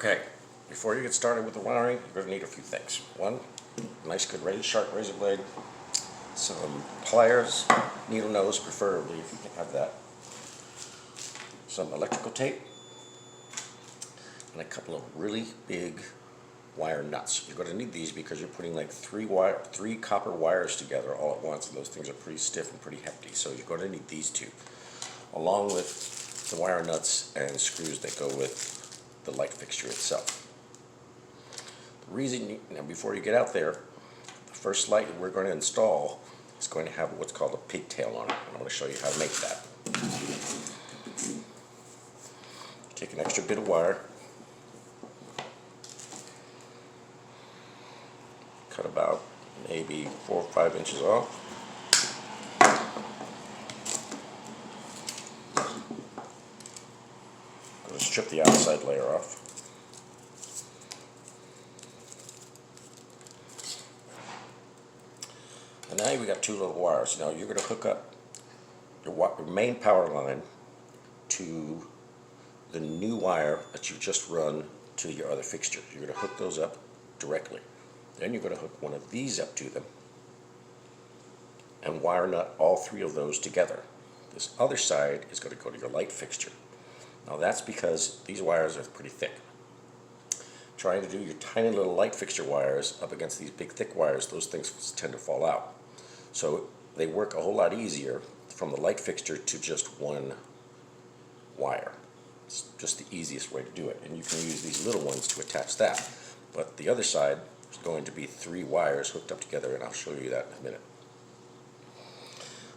Okay, before you get started with the wiring, you're going to need a few things. One, a nice good sharp razor blade, some pliers, needle nose preferably if you can have that, some electrical tape, and a couple of really big wire nuts. You're going to need these because you're putting like three copper wires together all at once, and those things are pretty stiff and pretty hefty. So you're going to need these two, along with the wire nuts and screws that go with the light fixture itself. The reason, now before you get out there, the first light we're going to install is going to have what's called a pigtail on it, and I'm going to show you how to make that. Take an extra bit of wire, cut about maybe 4 or 5 inches off. I'm going to strip the outside layer off. And now we got two little wires. Now you're going to hook up your main power line to the new wire that you just run to your other fixture. You're going to hook those up directly. Then you're going to hook one of these up to them and wire nut all three of those together. This other side is going to go to your light fixture. Now that's because these wires are pretty thick. Trying to do your tiny little light fixture wires up against these big thick wires, those things tend to fall out. So they work a whole lot easier from the light fixture to just one wire. It's just the easiest way to do it, and you can use these little ones to attach that. But the other side is going to be 3 wires hooked up together, and I'll show you that in a minute.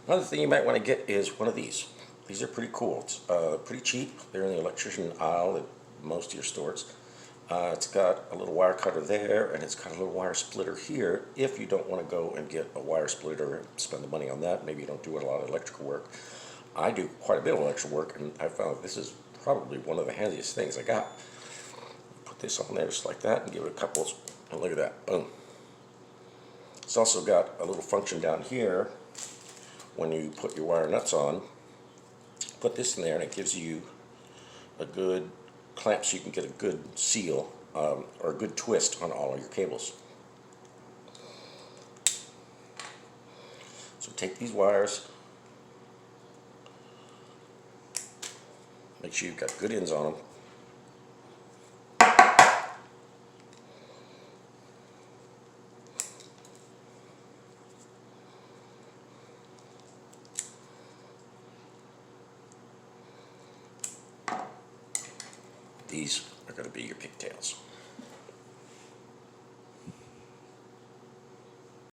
Another thing you might want to get is one of these. These are pretty cool. It's pretty cheap. They're in the electrician aisle at most of your stores. It's got a little wire cutter there, and it's got a little wire splitter here if you don't want to go and get a wire splitter and spend the money on that. Maybe you don't do a lot of electrical work. I do quite a bit of electrical work, and I found this is probably one of the handiest things I got. Put this on there just like that and give it a couple, and look at that, boom. It's also got a little function down here when you put your wire nuts on. Put this in there and it gives you a good clamp so you can get a good seal or a good twist on all of your cables. So take these wires, make sure you've got good ends on them. These are going to be your pigtails.